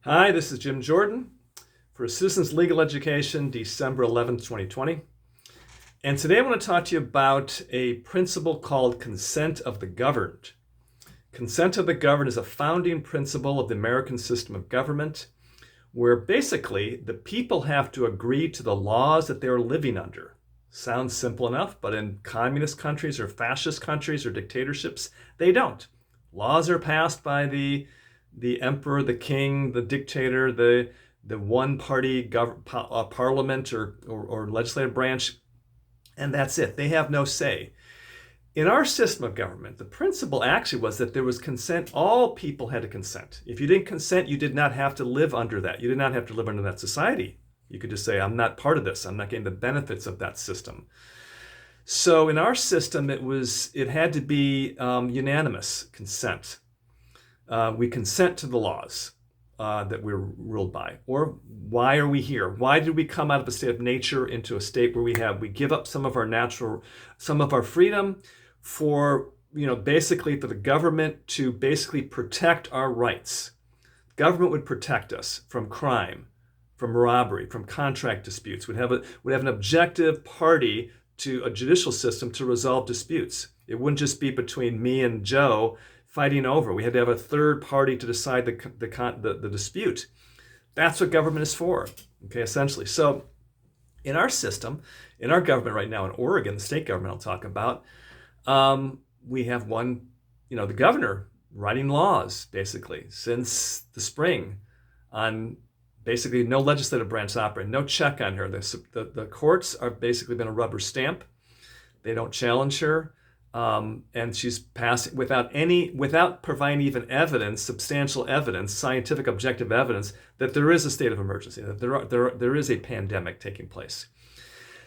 Hi, this is Jim Jordan for Citizens Legal Education, December 11th, 2020. And today I want to talk to you about a principle called consent of the governed. Consent of the governed is a founding principle of the American system of government, where basically the people have to agree to the laws that they're living under. Sounds simple enough, but in communist countries or fascist countries or dictatorships, they don't. Laws are passed by the emperor, the king, the dictator, the one-party parliament or legislative branch, and that's it. They have no say. In our system of government, the principle actually was that there was consent. All people had to consent. If you didn't consent, you did not have to live under that. You did not have to live under that society. You could just say, I'm not part of this. I'm not getting the benefits of that system. So in our system, it had to be unanimous consent. We consent to the laws that we're ruled by. Or why are we here? Why did we come out of a state of nature into a state where we give up some of our freedom for, basically for the government to basically protect our rights. Government would protect us from crime, from robbery, from contract disputes. Would have an objective party to a judicial system to resolve disputes. It wouldn't just be between me and Joe fighting over. We had to have a third party to decide the dispute. That's what government is for, okay, essentially. So in our system, in our government right now in Oregon, the state government I'll talk about, we have the governor writing laws, basically, since the spring on basically no legislative branch operating, no check on her. The courts are basically been a rubber stamp. They don't challenge her. And she's passing without providing even evidence, substantial evidence, scientific objective evidence that there is a state of emergency, that there is a pandemic taking place.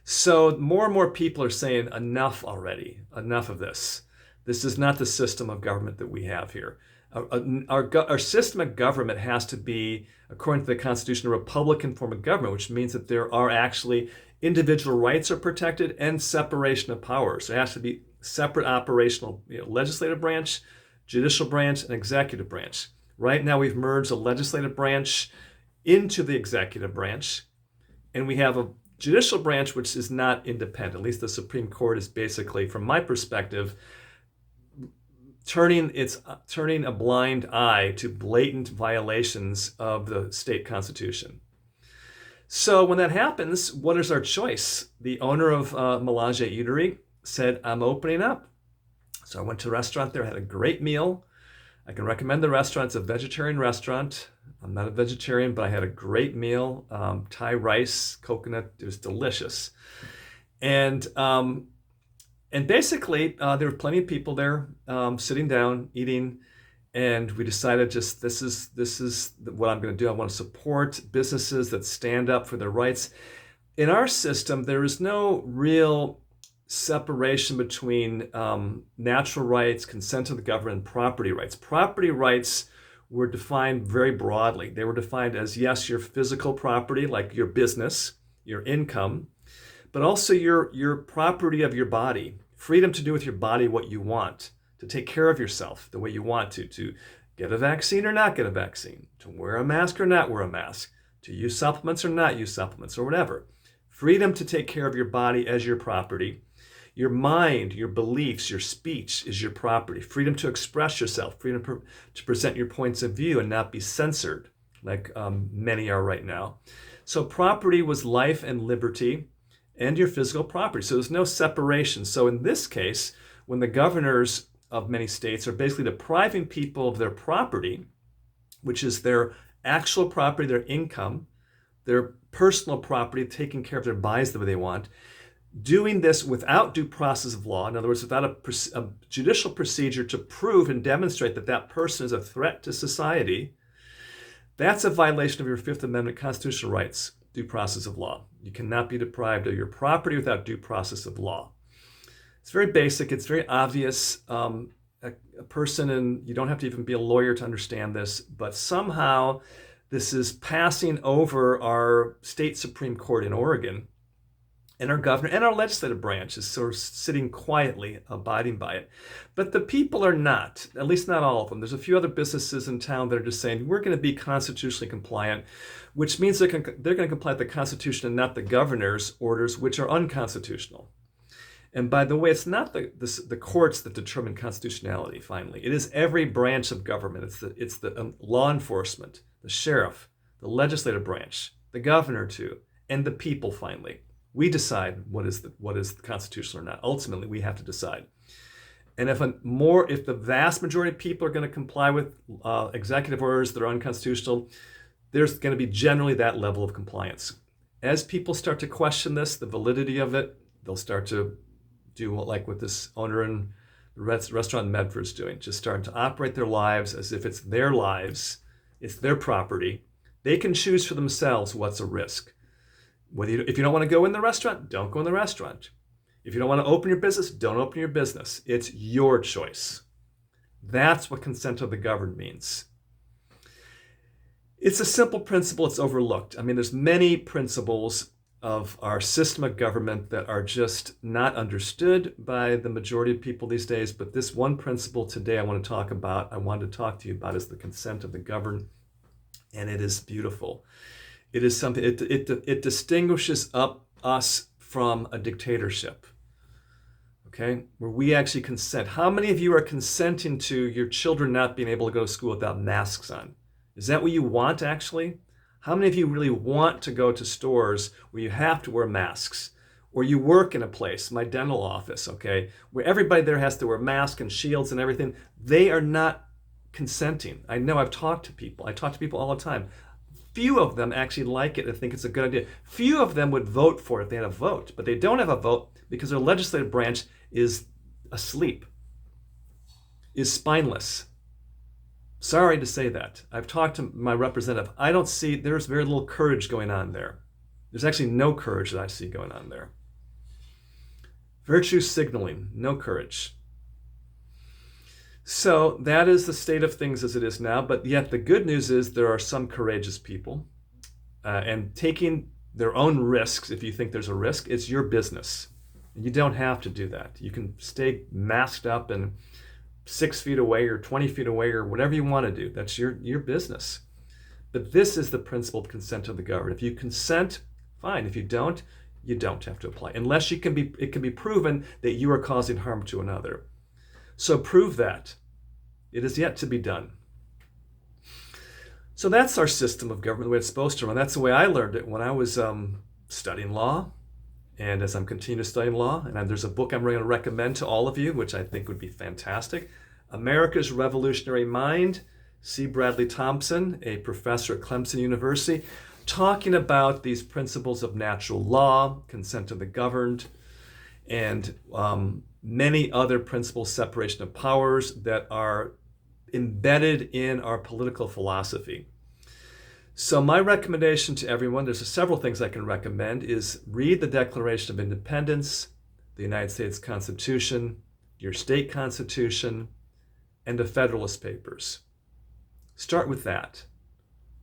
So more and more people are saying enough already, enough of this. This is not the system of government that we have here. Our system of government has to be, according to the Constitution, a Republican form of government, which means that there are actually individual rights are protected and separation of powers. There has to be separate operational legislative branch, judicial branch, and executive branch. Right now we've merged the legislative branch into the executive branch, and we have a judicial branch which is not independent. At least the Supreme Court is basically, from my perspective, turning a blind eye to blatant violations of the state constitution. So when that happens, what is our choice? The owner of Melange Eatery said, I'm opening up. So I went to a restaurant there, had a great meal. I can recommend the restaurant. It's a vegetarian restaurant. I'm not a vegetarian, but I had a great meal. Thai rice, coconut, it was delicious. And basically, there were plenty of people there sitting down, eating, and we decided this is what I'm going to do. I want to support businesses that stand up for their rights. In our system, there is no real separation between natural rights, consent of the government, and property rights. Property rights were defined very broadly. They were defined as, yes, your physical property, like your business, your income, but also your property of your body, freedom to do with your body what you want, to take care of yourself the way you want to get a vaccine or not get a vaccine, to wear a mask or not wear a mask, to use supplements or not use supplements or whatever. Freedom to take care of your body as your property. Your mind, your beliefs, your speech is your property. Freedom to express yourself, freedom to present your points of view and not be censored, like many are right now. So property was life and liberty and your physical property. So there's no separation. So in this case, when the governors of many states are basically depriving people of their property, which is their actual property, their income, their personal property, taking care of their bodies the way they want, doing this without due process of law, in other words, without a judicial procedure to prove and demonstrate that that person is a threat to society, that's a violation of your Fifth Amendment constitutional rights, due process of law. You cannot be deprived of your property without due process of law. It's very basic. It's very obvious. A person, and you don't have to even be a lawyer to understand this, but somehow this is passing over our state Supreme Court in Oregon, And our governor and our legislative branch is sort of sitting quietly, abiding by it. But the people are not, at least not all of them. There's a few other businesses in town that are just saying, we're going to be constitutionally compliant, which means they're going to comply with the Constitution and not the governor's orders, which are unconstitutional. And by the way, it's not the courts that determine constitutionality, finally. It is every branch of government. It's the law enforcement, the sheriff, the legislative branch, the governor too, and the people, finally. We decide what is constitutional or not. Ultimately, we have to decide. And if the vast majority of people are going to comply with executive orders that are unconstitutional, there's going to be generally that level of compliance. As people start to question this, the validity of it, they'll start to do like what this owner in the restaurant in Medford's doing, just starting to operate their lives as if it's their lives, it's their property. They can choose for themselves what's a risk. If you don't want to go in the restaurant, don't go in the restaurant. If you don't want to open your business, don't open your business. It's your choice. That's what consent of the governed means. It's a simple principle. It's overlooked. I mean, there's many principles of our system of government that are just not understood by the majority of people these days. But this one principle today I want to talk to you about is the consent of the governed. And it is beautiful. It is something, it distinguishes us from a dictatorship, okay, where we actually consent. How many of you are consenting to your children not being able to go to school without masks on? Is that what you want, actually? How many of you really want to go to stores where you have to wear masks? Or you work in a place, my dental office, okay, where everybody there has to wear masks and shields and everything. They are not consenting. I know, I talk to people all the time. Few of them actually like it and think it's a good idea. Few of them would vote for it if they had a vote, but they don't have a vote because their legislative branch is asleep, is spineless. Sorry to say that. I've talked to my representative. I don't see, there's very little courage going on there. There's actually no courage that I see going on there. Virtue signaling, no courage. So that is the state of things as it is now, but yet the good news is there are some courageous people, and taking their own risks, if you think there's a risk, it's your business. You don't have to do that. You can stay masked up and 6 feet away or 20 feet away or whatever you want to do. That's your business. But this is the principle of consent of the governed. If you consent, fine. If you don't have to apply, unless it can be proven that you are causing harm to another. So prove that. It is yet to be done. So that's our system of government, the way it's supposed to run. That's the way I learned it when I was studying law, and as I'm continuing to study law. And there's a book I'm going to recommend to all of you, which I think would be fantastic. America's Revolutionary Mind, C. Bradley Thompson, a professor at Clemson University, talking about these principles of natural law, consent of the governed, and many other principles, separation of powers, that are embedded in our political philosophy. So my recommendation to everyone, there's several things I can recommend, is read the Declaration of Independence, the United States Constitution, your state constitution, and the Federalist Papers. Start with that.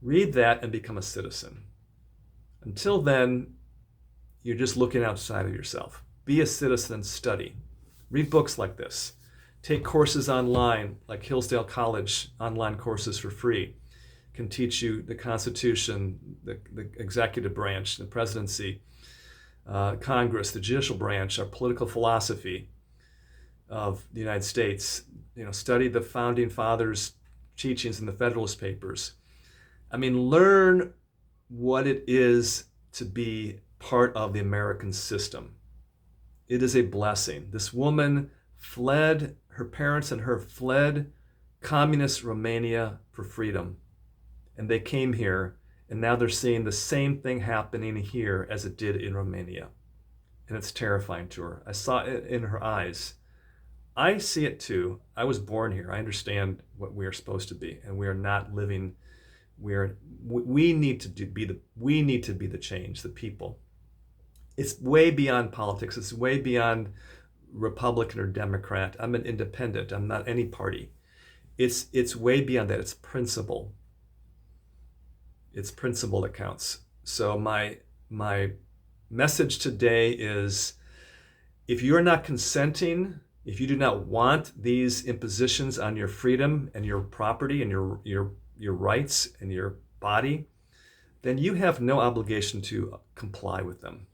Read that and become a citizen. Until then, you're just looking outside of yourself. Be a citizen and study. Read books like this. Take courses online, like Hillsdale College online courses for free. Can teach you the Constitution, the executive branch, the presidency, Congress, the judicial branch, our political philosophy of the United States. Study the Founding Fathers' teachings in the Federalist Papers. I mean, learn what it is to be part of the American system. It is a blessing. This woman fled, her parents and her fled communist Romania for freedom. And they came here, and now they're seeing the same thing happening here as it did in Romania. And it's terrifying to her. I saw it in her eyes. I see it too. I was born here. I understand what we are supposed to be, and we are not living. We need to be the change, the people. It's way beyond politics. It's way beyond Republican or Democrat. I'm an independent. I'm not any party. It's way beyond that. It's principle. It's principle that counts. So my message today is, if you are not consenting, if you do not want these impositions on your freedom and your property and your rights and your body, then you have no obligation to comply with them,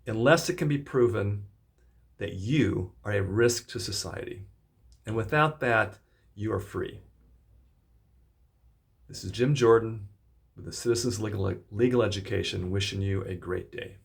unless it can be proven that you are a risk to society. And without that, you are free. This is Jim Jordan with the Citizens Legal Education, wishing you a great day.